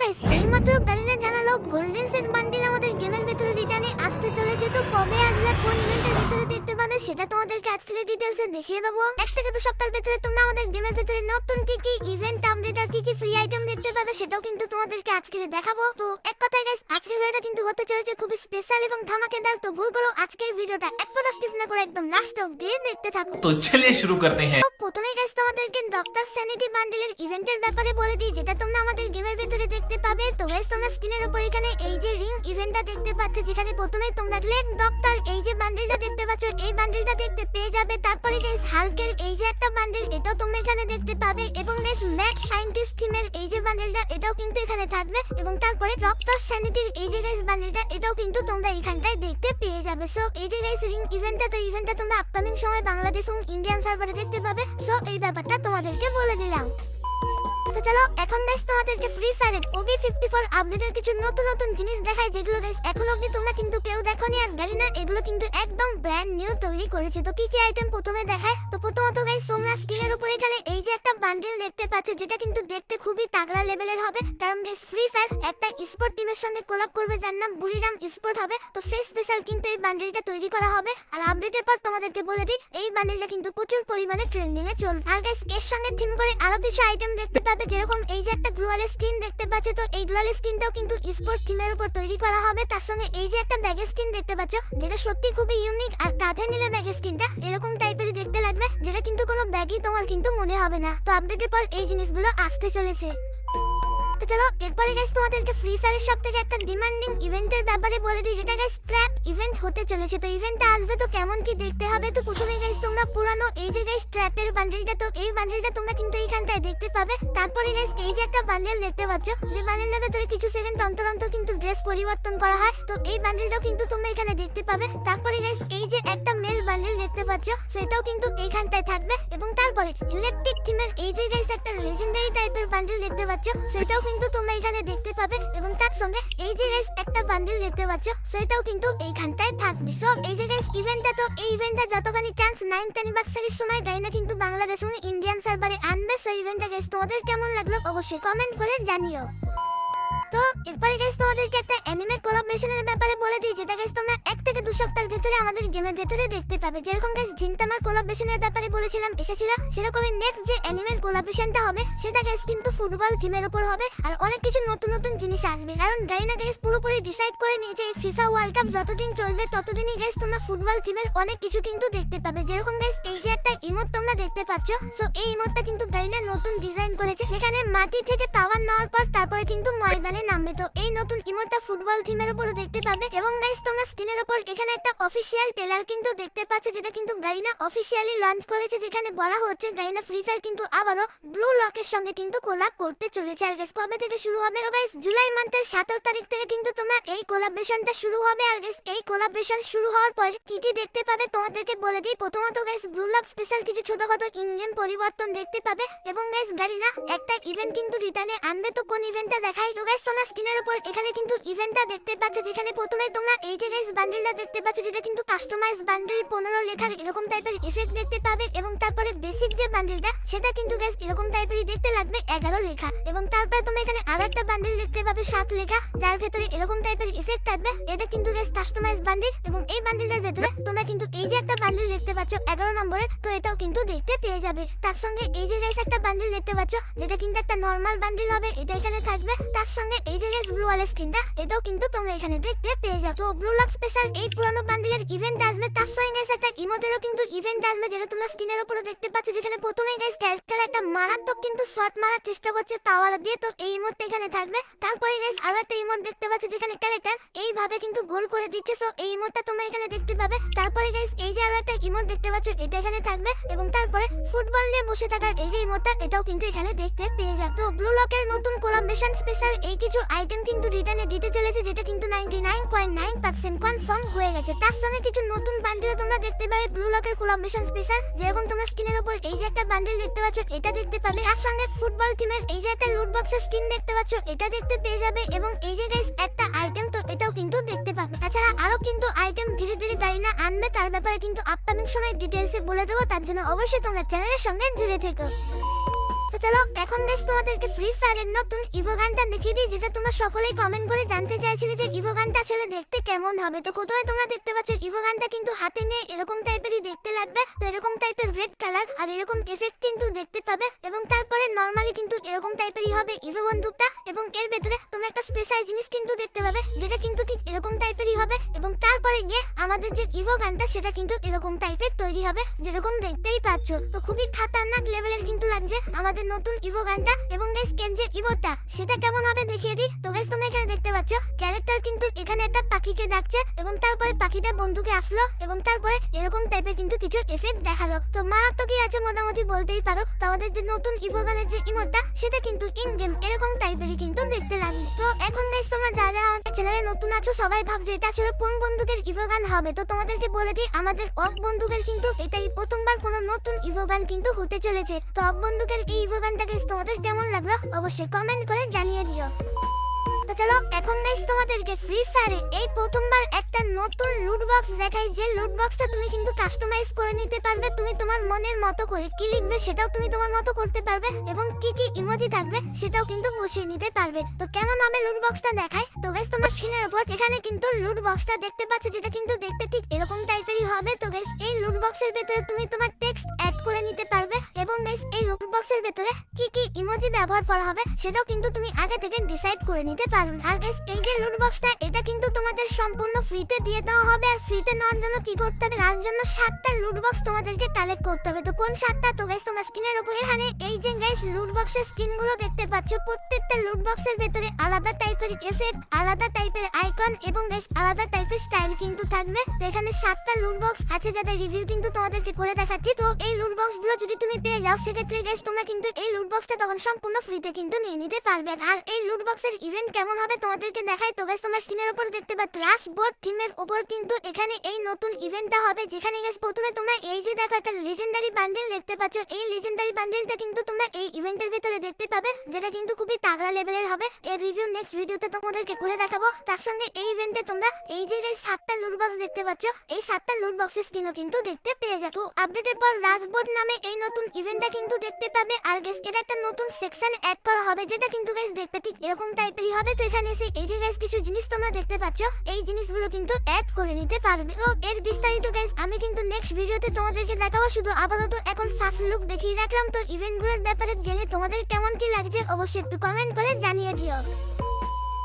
Guys এইমাত্র Garena জানালো golden set bundle আমাদের গেমের ভিতরে রিটার্নে আসতে চলেছে। তো কবে আসবে, কোন ইভেন্টের ভিতরে দেখতে পাবে, সেটা তোমাদেরকে আজকের ডিটেইলসে দেখিয়ে দেবো। 1 থেকে 2 সপ্তাহের ভিতরে তোমরা আমাদের গেমের ভিতরে নতুন কি কি ইভেন্ট আপডেট আর কি কি ফ্রি আইটেম দেখতে পাবে সেটাও কিন্তু তোমাদেরকে আজকে দেখাবো। তো এক কথায় গাইস আজকের ভিডিওটা কিন্তু হতে চলেছে খুবই স্পেশাল এবং ধামাকেদার। তো ভুল করো আজকের ভিডিওটা এক ফোঁটা স্কিপ না করে একদম লাস্ট অবধি দেখতে থাকো। तो चलिए शुरू करते हैं। তো প্রথমেই গাইস তোমাদেরকে ডক্টর স্যানিটি বান্ডেলের ইভেন্টের ব্যাপারে বলে দিই, যেটা তোমরা আমাদের গেমের ভিতরে দেখতে পাবে। তো গাইস তোমরা স্ক্রিনের উপর এখানে এই যে রিং ইভেন্টটা দেখতে পাচ্ছ, যেখানে প্রথমেই তোমরা লেগ ডক্টর এই যে বান্ডেলটা দেখতে পাচ্ছ, এই বান্ডেলটা দেখতে পেয়ে যাবে। তারপরে গাইস হালকের এই যে একটা বান্ডেল, এটাও তোমরা এখানে দেখতে পাবে। এবং গাইস ম্যাথ সায়েন্টিস্ট থিমের এই যে বান্ডেলটা, এটাও কিন্তু এখানে থাকবে। এবং তারপরে ডক্টর স্যানিটির এই যে গাইস বান্ডেলটা, এটাও কিন্তু তোমরা এখানটায় দেখতে পেয়ে যাবে। সো এই যে গাইস রিং ইভেন্টটা, তো ইভেন্টটা তোমরা আপকামিং সময় বাংলাদেশ এবং ইন্ডিয়ান সার্ভারে দেখতে পাবে। সো এই ব্যাপারটা তোমাদেরকে বলে দিলাম। তো চলো এখন গাইস তোমাদেরকে ফ্রি ফায়ারের OB54 আপডেটের কিছু নতুন নতুন জিনিস দেখাই, যেগুলো গাইস এখন অবধি তোমরা কিন্তু কেউ দেখোনি। আর গারিনা এগুলো কিন্তু একদম ব্র্যান্ড নিউ তৈরি করেছে। তো কি কি আইটেম প্রথমে দেখায়, তো প্রথমত গাইস তোমরা স্ক্রিনের উপর এখানে এই যে একটা বান্ডেল দেখতে পাচ্ছ, যেটা কিন্তু দেখতে খুবই তাগড়া লেভেলের হবে। কারণ গাইস ফ্রি ফায়ার একটা স্পোর্ট টিমের সঙ্গে কোলাব করবে, যার নাম বুড়িরাম স্পোর্ট হবে। তো সেই স্পেশাল কিন্তু এই বান্ডেলটা তৈরি করা হবে। আর আপডেটের পর তোমাদেরকে বলে দিই, এই বান্ডেলটা কিন্তু প্রচুর পরিমাণে ট্রেন্ডিং এ চলবে। আর গাইস এর সঙ্গে থিম করে আরো কিছু আইটেম দেখতে পাবে, যেরকম এই যে একটা গ্লোয়াল স্কিন দেখতে পাচ্ছ। তো এই গ্লোয়াল স্কিনটাও কিন্তু স্পোর্ট থিমের উপর তৈরি করা হবে। তার সঙ্গে এই যে একটা ব্যাগ স্কিন দেখতে পাচ্ছ, যেটা সত্যি খুবই ইউনিক। আর কাঁধে নিলে ব্যাগ স্কিনটা এরকম টাইপের দেখতে লাগবে, যেটা কিন্তু কোনো ব্যাগই তোমার কিন্তু মনে হবে না। তো আপডেটের পর এই জিনিসগুলো আসতে চলেছে। তো চলো এরপরে গাইস তোমাদেরকে ফ্রি ফায়ারের সবথেকে একটা ডিমান্ডিং ইভেন্টের ব্যাপারে বলে দিই, যেটা গাইস ট্র্যাপ ইভেন্ট হতে চলেছে। তো ইভেন্টটা আসবে, তো কেমন কি দেখতে হবে। তো প্রথমে গাইস তোমরা পুরানো এই যে গাইস ট্র্যাপের বান্ডেলটা, তো এই বান্ডেলটা তোমরা কিন্তু এইখানটায় দেখতে পাবে। তারপরে গাইস এই যে একটা বান্ডেল দেখতে পাচ্ছ, যে বান্ডেলের ভেতরে কিছু সেকেন্ড অন্তর অন্তর কিন্তু ড্রেস পরিবর্তন করা হয়। তো এই বান্ডেলটাও কিন্তু তোমরা এখানে দেখতে পাবে। তারপরে গাইস এই যে একটা মেল বান্ডেল দেখতে পাচ্ছ, সেটাও কিন্তু এইখানটায় থাকবে। এবং তারপরে ইলেকট্রিক থিমের এই যে গাইস একটা লেজেন্ডারি টাইপের বান্ডেল দেখতে পাচ্ছ, সেটাও কিন্তু তোমরা এখানে দেখতে পাবে। এবং তার সঙ্গে এই যে গাইস একটা বান্ডেল দেখতে পাচ্ছ, সেটাও কিন্তু এইখানটায় থাকবে। সো এই যে গাইস ইভেন্টটা, তো এই ইভেন্টটা যতখানি চান্স 9th অ্যানিভার্সারির সময় গাইনা কিন্তু বাংলাদেশ এবং ইন্ডিয়ান সার্ভারে আনবে। সো ইভেন্টটা গাইস তোমাদের কেমন লাগলো অবশ্যই কমেন্ট করে জানিও। তো এরপরে গাইস তোমাদেরকে একটা অ্যানিমে কোলাবরেশনের ব্যাপারে বলে দিই, যেটা গাইস তোমরা 1 থেকে 2 সপ্তাহের ভিতরে আমাদের গেমের ভিতরে দেখতে পাবে। যেরকম গাইস জিনতামার কোলাবরেশনের ব্যাপারে বলেছিলাম এসেছিল, সেরকমই নেক্সট যে অ্যানিমের কোলাবরেশনটা হবে, সেটা গাইস কিন্তু ফুটবল থিমের উপর হবে। আর অনেক কিছু নতুন নতুন জিনিস আসবে, কারণ গাইনা গাইস পুরোপুরি ডিসাইড করে নিয়েছে এই ফিফা ওয়ার্ল্ড কাপ যতদিন চলবে ততদিনই গাইস তোমরা ফুটবল থিমের অনেক কিছু কিন্তু দেখতে পাবে। যেরকম গাইস এই যে একটা ইমোট তোমরা দেখতে পাচ্ছ, সো এই ইমোটটা কিন্তু গাইনা নতুন ডিজাইন করেছে, সেখানে মাটি থেকে পাওয়ার নেওয়ার পর তারপরে কিন্তু ময়দানে নামবে। তো এই নতুন ইমোটটা ফুটবল থিমের উপর দেখতে পাবে। এবং গাইস তোমরা স্ক্রিনের উপর এখানে একটা অফিশিয়াল ট্রেলার কিন্তু দেখতে পাচ্ছ, যেটা কিন্তু গাইনা অফিশিয়ালি লঞ্চ করেছে, যেখানে বলা হচ্ছে গাইনা ফ্রি ফায়ার কিন্তু আবারও ব্লু লকের সঙ্গে কিন্তু কোলাব করতে চলেছে। আর গাইস কবে থেকে শুরু হবে, গাইস জুলাই মাসের 17 তারিখ থেকে কিন্তু তোমরা এই কোলাবরেশনটা শুরু হবে। আর গাইস এই কোলাবরেশন শুরু হওয়ার পর কি কি দেখতে পাবে তোমাদেরকে বলে দিই। প্রথমত গাইস ব্লু লক স্পেশাল কিছু ছোটখাটো ইন গেম পরিবর্তন দেখতে পাবে। এবং গাইস গাইনা একটা ইভেন্ট কিন্তু রিটার্নে আনবে। তো কোন ইভেন্টটা দেখাই, তো গাইস তোমরা স্ক্রিনের উপর এখানে কিন্তু ইভেন্টটা দেখতে পাচ্ছ, যেখানে প্রথমে তোমরা এই যে গাইস বান্ডেলটা দেখতে পাচ্ছ, যেটা কিন্তু কাস্টমাইজ বান্ডেল 15 লেখার এরকম টাইপের ইফেক্ট দেখতে পাবে। এবং তারপরে বেসিক যে বান্ডেলটা, সেটা কিন্তু গাইস এরকম টাইপেরই দেখতে লাগবে 11 লেখা। এবং তারপরে তোমরা এখানে আরেকটা বান্ডেল দেখতে পাবে 7 লেখা, যার ভেতরে এরকম টাইপের ইফেক্ট থাকবে। এটা কিন্তু গাইস কাস্টমাইজ বান্ডেল। এবং এই বান্ডেলটার ভেতরে তোমরা কিন্তু এই যে একটা বান্ডেল দেখতে পাচ্ছ 11 নম্বরের, তো এটাও কিন্তু দেখতে পেয়ে যাবে। তার সঙ্গে এই যে গাইস একটা বান্ডেল দেখতে পাচ্ছ, যেটা কিন্তু একটা নরমাল বান্ডেল হবে, এটা এখানে থাকবে। তার সঙ্গে এই যে গাইস ব্লু ওয়াল স্ক্রিনটা, এটাও কিন্তু তোমরা এখানে দেখতে পেয়ে যাও। তো ব্লু লক স্পেশাল এই পুরনো বান্ডেলের ইভেন্ট আসবে, তার সঙ্গে গাইস একটা ইমোটেরও কিন্তু ইভেন্ট আসবে, যেটা তোমরা স্ক্রিনের উপরে দেখতে পাচ্ছ, যেখানে প্রথমে গাইস ক্যারেক্টার একটা মারাত্মক কিন্তু শট মারার চেষ্টা করছে টাওয়ার দিয়ে। তো এই ইমোটটা এখানে থাকবে। তারপরে গাইস আরো একটা ইমোট দেখতে পাচ্ছ, যেখানে ক্যারেক্টার এইভাবে কিন্তু গোল করে দিচ্ছে। সো এই ইমোটটা তোমরা এখানে দেখতে পাবে। তারপরে গাইস এই যে আরো একটা ইমোট দেখতে পাচ্ছ, এটা এখানে থাকবে। এবং তারপরে ফুটবল নিয়ে বসে থাকার এই যে ইমোটটা, এটাও কিন্তু এখানে দেখতে পেয়ে যাবে। তো ব্লু লকের নতুন কোলাবরেশন স্পেশাল এই কিছু আইটেম কিন্তু রিটার্নে দিতে চলেছে, যেটা কিন্তু 99.9% কনফার্ম হয়ে গেছে। তার সঙ্গে কিছু নতুন বান্ডেল তোমরা দেখতে পাবে ব্লু লকের কোলাবরেশন স্পেশাল, যেরকম তোমরা স্ক্রিনের উপর এই যে একটা বান্ডেল দেখতে পাচ্ছ, এটা দেখতে পাবে। তার সঙ্গে ফুটবল টিমের এই যে একটা লুট বক্সের স্কিন দেখতে পাচ্ছ, এটা দেখতে পেয়ে যাবে। এবং এই যে গাইস একটা আইটেম, তো এটাও কিন্তু দেখতে পাবে। তাছাড়া আরো কিন্তু আইটেম ধীরে ধীরে গাইনা আনবে, তার ব্যাপারে কিন্তু আপকামিং সময় ডিটেইলসে বলে দেবো। তার জন্য অবশ্যই তোমরা চ্যানেলের সঙ্গে জুড়ে থেকো। তো চলো এখন গাইস তোমাদেরকে ফ্রি ফায়ারের নতুন ইভো গানটা দেখিয়ে দিই, যেটা তোমরা সকলেই কমেন্ট করে জানতে চাইছিলে যে ইভো গানটা আসলে দেখতে কেমন হবে। তো প্রথমে তোমরা দেখতে পাচ্ছ ইভো গানটা কিন্তু হাতে নিয়ে এরকম টাইপেরই দেখতে লাগবে। তো এরকম টাইপের রেড কালার আর এরকম এফেক্ট কিন্তু দেখতে পাবে, এবং তারপরে নরমালি কিন্তু এরকম টাইপেরই হবে ইভো বন্দুকটা, এবং এর ভেতরে তোমরা একটা স্পেশাল জিনিস কিন্তু দেখতে পাবে যেটা কিন্তু ঠিক এরকম টাইপেরই হবে, এবং তারপরে গিয়ে আমাদের যে ইভো গানটা সেটা কিন্তু এরকম টাইপের তৈরি হবে, যেরকম দেখতেই পাচ্ছ। তো খুবই খাতারনাক লেভেলের কিন্তু লাগছে আমাদের নতুন ইভো গানটা। এবং গাইস এর যে ইভোটা সেটা কেমন হবে দেখিয়ে দিই। তো গাইস তোমরা এখানে দেখতে পাচ্ছ ক্যারেক্টার কিন্তু এখানে একটা পাখিকে ডাকছে, এবং তারপরে পাখিটা বন্ধুকে আসলো, এবং তারপরে এরকম টাইপের কিন্তু কিছু এফেক্ট দেখালো। তো মারাত্মকই আছে মোটামুটি বলতেই পারো। তো আমাদের যে নতুন ইভো গানের যে ইমোটটা সেটা কিন্তু ইন গেম এরকম টাইপেরই কিন্তু দেখতে লাগবে। তো এখন গাইস তোমরা যারা আমাদের চ্যানেলে নতুন আছো সবাই ভাবছো এটা আসলে কোন বন্দুকের ইভো গান হবে। তো তোমাদেরকে বলে দিই আমাদের অফ বন্দুকের কিন্তু এটাই প্রথমবার কোনো নতুন ইভো গান কিন্তু হতে চলেছে। তো অফ বন্দুকের এই ইভো গানটা গাইস তোমাদের কেমন লাগলো অবশ্যই কমেন্ট করে জানিয়ে দিও। তো চলো এখন গাইস তোমাদেরকে ফ্রি ফায়ারে এই প্রথমবার একটা নতুন লুট বক্স দেখাই, যে লুট বক্সটা তুমি কিন্তু কাস্টমাইজ করে নিতে পারবে। তুমি তোমার মনের মতো করে কি লিখবে সেটাও তুমি তোমার মতো করতে পারবে, এবং কি কি ইমোজি থাকবে সেটাও কিন্তু বসিয়ে নিতে পারবে। তো কেমন হবে লুট বক্সটা দেখাই। তো গাইস তোমার স্ক্রিনের উপর এখানে কিন্তু লুট বক্সটা দেখতে পাচ্ছ, যেটা কিন্তু দেখতে ঠিক এরকম টাইপেরই হবে। তো গাইস এই লুট বক্সের ভেতরে তুমি তোমার টেক্সট অ্যাড করে নিতে পারবে, এবং গাইস এই লুট বক্সের ভেতরে কি কি ইমোজি ব্যবহার করা হবে সেটাও কিন্তু তুমি আগে থেকে ডিসাইড করে নিতে পারবে। আর গাইস এই যে লুট বক্সটা এটা কিন্তু তোমাদের সম্পূর্ণ ফ্রিতে দিয়ে দেওয়া হবে। আর ফ্রিতে নেওয়ার জন্য কি করতে হবে, তার জন্য 7টা লুট বক্স তোমাদেরকে কালেক্ট করতে হবে। তো কোন 7টা, তো গাইস তোমরা স্ক্রিনের উপর এখানে এই যে গাইস লুট বক্সের স্ক্রিনগুলো দেখতে পাচ্ছ, প্রত্যেকটা লুট বক্সের ভেতরে আলাদা টাইপের এফেক্ট, আলাদা টাইপের আইকন, এবং গাইস আলাদা টাইপের স্টাইল কিন্তু থাকবে। তো এখানে 7টা লুট বক্স আছে যাদের রিভিউ কিন্তু তোমাদেরকে করে দেখাচ্ছি। তো এই লুট বক্সগুলো যদি তুমি পেয়ে যাও সেক্ষেত্রে গাইস তোমরা কিন্তু এই লুট বক্সটা তখন সম্পূর্ণ ফ্রিতে কিন্তু নিয়ে নিতে পারবে। আর এই লুট বক্সের ইভেন্ট কেমন হবে তোমাদেরকে দেখাই। তো গাইস তোমরা স্ক্রিনের উপর দেখতে পাচ্ছ লাস্ট বোর্ড থিমের উপর কিন্তু এখানে এই নতুন ইভেন্টটা হবে, যেখানে গাইস প্রথমে তোমরা এই যে দেখো একটা লেজেন্ডারি বান্ডেল দেখতে পাচ্ছ। এই লেজেন্ডারি বান্ডেলটা কিন্তু তোমরা এই ইভেন্টের ভিতরে দেখতে পাবে, যেটা কিন্তু খুবই তাগড়া লেভেলের হবে। এর রিভিউ নেক্সট ভিডিওতে তোমাদেরকে করে দেখাবো। তার সঙ্গে এই ইভেন্টে তোমরা এই যে গাইস 7টা লুট বক্স দেখতে পাচ্ছ, এই 7টা লুট বক্সের স্ক্রিনও কিন্তু দেখতে পেয়ে যাবে। তো আপডেটের পর রাজবোর্ড নামে এই নতুন ইভেন্টটা কিন্তু দেখতে পাবে। আর গাইস এটা একটা নতুন সেকশন অ্যাড করা হবে, যেটা কিন্তু গাইস দেখতে ঠিক এরকম টাইপেরই হবে। তো এখানে এসে এই যে গাইস কিছু জিনিস তোমরা দেখতে পাচ্ছ, এই জিনিসগুলো কিন্তু অ্যাড করে নিতে পারবে। ও এর বিস্তারিত গাইস আমি কিন্তু নেক্সট ভিডিওতে তোমাদেরকে দেখাবো। শুধু আপাতত এখন ফার্স্ট লুক দেখিয়ে রাখলাম। তো ইভেন্টগুলোর ব্যাপারে জেনে তোমাদের কেমন কি লাগছে অবশ্যই একটু কমেন্ট করে জানিয়ে দিও।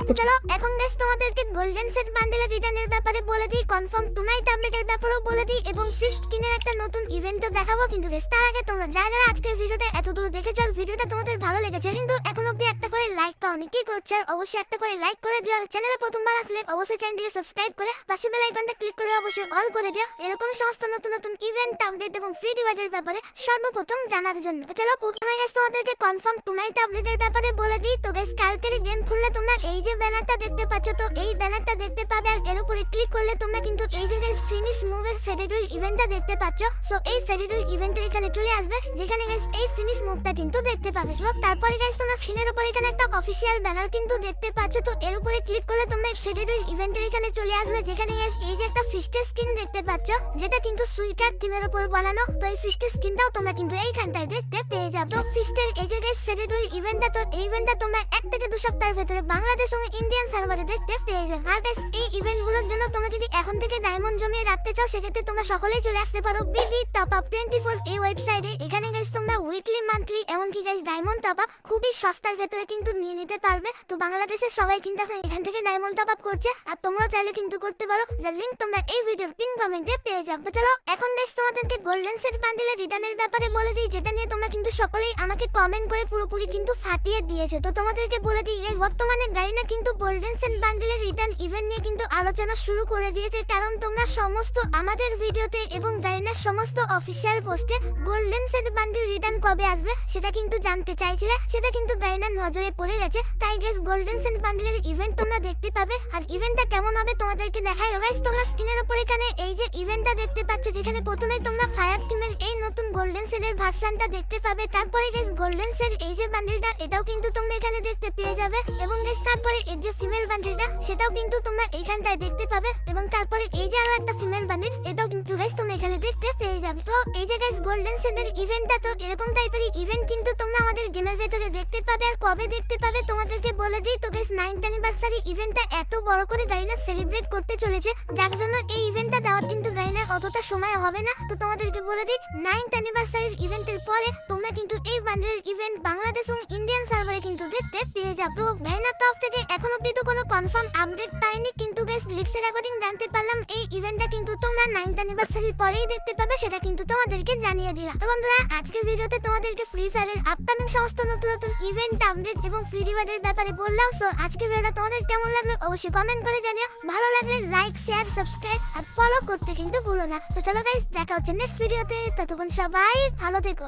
তো চলো এখন গাইস তোমাদেরকে গোল্ডেন সেট বান্ডেলের রিটার্নের ব্যাপারে বলে দিই, কনফার্ম টুনাইট আপডেটের ব্যাপারেও বলে দিই, এবং ফিস্ট কিনের একটা নতুন ইভেন্টও দেখাবো। কিন্তু গাইস তার আগে তোমরা যারা আজকের ভিডিওটা এতদূর দেখেছো, ভিডিওটা তোমাদের ভালো লেগেছে কিন্তু এখন অবধি একটা করে লাইক পাওনি, কি করছো? আর অবশ্যই একটা করে লাইক করে দিও। আর চ্যানেলে প্রথমবার আসলে অবশ্যই চ্যানেলটিকে সাবস্ক্রাইব করে পাশে বেল আইকনটা ক্লিক করে অবশ্যই অল করে দিও, এরকম সমস্ত নতুন নতুন ইভেন্ট আপডেট এবং ফ্রি ডিভাইডের ব্যাপারে সর্বপ্রথম জানার জন্য। তো চলো প্রথমে গাইস তোমাদেরকে কনফার্ম টুনাইট আপডেটের ব্যাপারে বলে দিই। তো গাইস কালকের গেম খুললে তোমরা এই যে ব্যানারটা দেখতে পাচ্ছ, তো এই ব্যানারটা দেখতে পাবে। আর এর উপরে ক্লিক করলে তোমরা কিন্তু এই যে গাইস ফিনিশ মুভের ফেডারেল ইভেন্টটা দেখতে পাচ্ছ। সো এই ফেডারেল ইভেন্টের এখানে চলে আসবে, যেখানে গাইস এই ফিনিশ মুভটা কিন্তু দেখতে পাবে। এবং তারপরে গাইস তোমরা স্ক্রিনের উপরে এখানে একটা অফিশিয়াল ব্যানার কিন্তু দেখতে পাচ্ছ। তো এর উপরে ক্লিক করলে তোমরা এই ফেডারেল ইভেন্টের এখানে চলে আসবে, যেখানে গাইস এই যে একটা ফিস্টের স্কিন দেখতে পাচ্ছ, যেটা কিন্তু সুইকার থিমের উপর বানানো। তো এই ফিস্টের স্কিনটাও তোমরা কিন্তু এইখানটায় দেখতে পেয়ে যাবে। তো ফিস্টের এই যে গাইস ফেডারেল ইভেন্টটা, তো এই ইভেন্টটা তোমরা 1 থেকে 2 সপ্তাহের ভিতরে বাংলাদেশ এবং ইন্ডিয়ান সার্ভারে দেখতে পেয়ে যাবে। আর গাইস এই ইভেন্টগুলোর জন্য তোমরা যদি এখন থেকে ডায়মন্ড জমিয়ে রাখতে চাও সেক্ষেত্রে তোমরা সকলেই চলে আসতে পারো বিডি টপ আপ 24 এই ওয়েবসাইটে। এখানে গাইস তোমরা উইকলি, মান্থলি এমনকি গাইস ডায়মন্ড টপ আপ খুবই সস্তার ভেতরে কিন্তু নিয়ে নিতে পারবে। তো বাংলাদেশের সবাই কিন্তু এখন এখান থেকে ডায়মন্ড টপ আপ করছে, আর তোমরাও চাইলে কিন্তু করতে পারো, যার লিংক তোমরা এই ভিডিওর পিন কমেন্টে পেয়ে যাবে। চলো এখন গাইস তোমাদেরকে গোল্ডেন সেট বান্ডেলের রিটার্নের ব্যাপারে বলে দিই, যেটা নিয়ে তোমরা কিন্তু সকলেই আমাকে কমেন্ট করে পুরোপুরি কিন্তু ফাটিয়ে দিয়েছো। তো তোমাদেরকে বলে দিই গাইস বর্তমানে গাইনা কিন্তু গোল্ডেন সেট বান্ডেলের রিটার্ন ইভেন্ট নিয়ে কিন্তু আলোচনা শুরু করে দিয়েছে, কারণ তোমরা সমস্ত আমাদের ভিডিওতে এবং গাইনার সমস্ত অফিসিয়াল পোস্টে গোল্ডেন সেট বান্ডেল রিটার্ন কবে আসবে সেটা কিন্তু জানতে চাইছিলে, সেটা কিন্তু গাইনার নজরে পড়ে গেছে। তাই গাইস গোল্ডেন সেট বান্ডেলের ইভেন্ট তোমরা দেখতে পাবে। আর ইভেন্টটা কেমন হবে তোমাদেরকে দেখাই। গাইস তোমরা স্ক্রিনের উপর এখানে এই যে ইভেন্টটা দেখতে পাচ্ছ, যেখানে প্রথমে তোমরা ফায়ার টিমের এই নতুন গোল্ডেন সেটের ভার্সনটা দেখতে পাবে। তারপরে গাইস গোল্ডেন সেট এই যে বান্ডেলটা এটাও কিন্তু তোমরা এখানে দেখতে পেয়ে যাবে, এবং গাইস তারপরে এই যে ফিমেল বান্ডেলটা সেটাও কিন্তু তোমরা এইখানটায় দেখতে পাবে, এবং তারপরে এই যে আরো একটা ফিমেল বান্ডেল এটাও কিন্তু গাইস তোমরা এখানে দেখতে পেয়ে যাবে। তো এই যে গাইস গোল্ডেন সেন্টার ইভেন্টটা, তো এরকম টাইপের ইভেন্ট কিন্তু তোমরা আমাদের গেমের ভেতরে দেখতে পাবে। আর কবে দেখতে পাবে তোমাদেরকে বলে দিই। তো গাইস 9th অ্যানিভার্সারি ইভেন্টটা এত বড় করে গাইনা সেলিব্রেট করতে চলেছে, যার জন্য এই ইভেন্টটা দেওয়ার কিন্তু গাইনা অতটা সময় হবে না। তো তোমাদেরকে বলে দিই 9th অ্যানিভার্সারির ইভেন্টের পরে তোমরা কিন্তু এই বান্ডেলের ইভেন্ট বাংলাদেশ এবং ইন্ডিয়ান সার্ভারে কিন্তু দেখতে পেয়ে যাবে। তো গাইনার তরফ থেকে এখন অব্দি তো কোনো কনফার্ম আপডেট পাইনি, কিন্তু গাইস লিক্সের অ্যাকর্ডিং জানতে পারলাম এই ইভেন্টটা কিন্তু তোমরা 9th অ্যানিভার্সারির পরেই দেখতে পাবে, সেটা কিন্তু তোমাদেরকে জানিয়ে দিলাম। তো বন্ধুরা আজকের ভিডিওতে তোমাদেরকে ফ্রি ফায়ারের আপকামিং সমস্ত নতুন নতুন ইভেন্ট আপডেট এবং ফ্রি রিওয়ার্ডের ব্যাপারে বললাম। সো আজকের ভিডিওটা তোমাদের কেমন লাগলো অবশ্যই কমেন্ট করে জানিও। ভালো লাগলে লাইক শেয়ার সাবস্ক্রাইব আর ফলো করতে কিন্তু ভুলো না। তো চলো গাইস দেখা হচ্ছে নেক্সট ভিডিওতে, ততক্ষণ সবাই ভালো থেকো।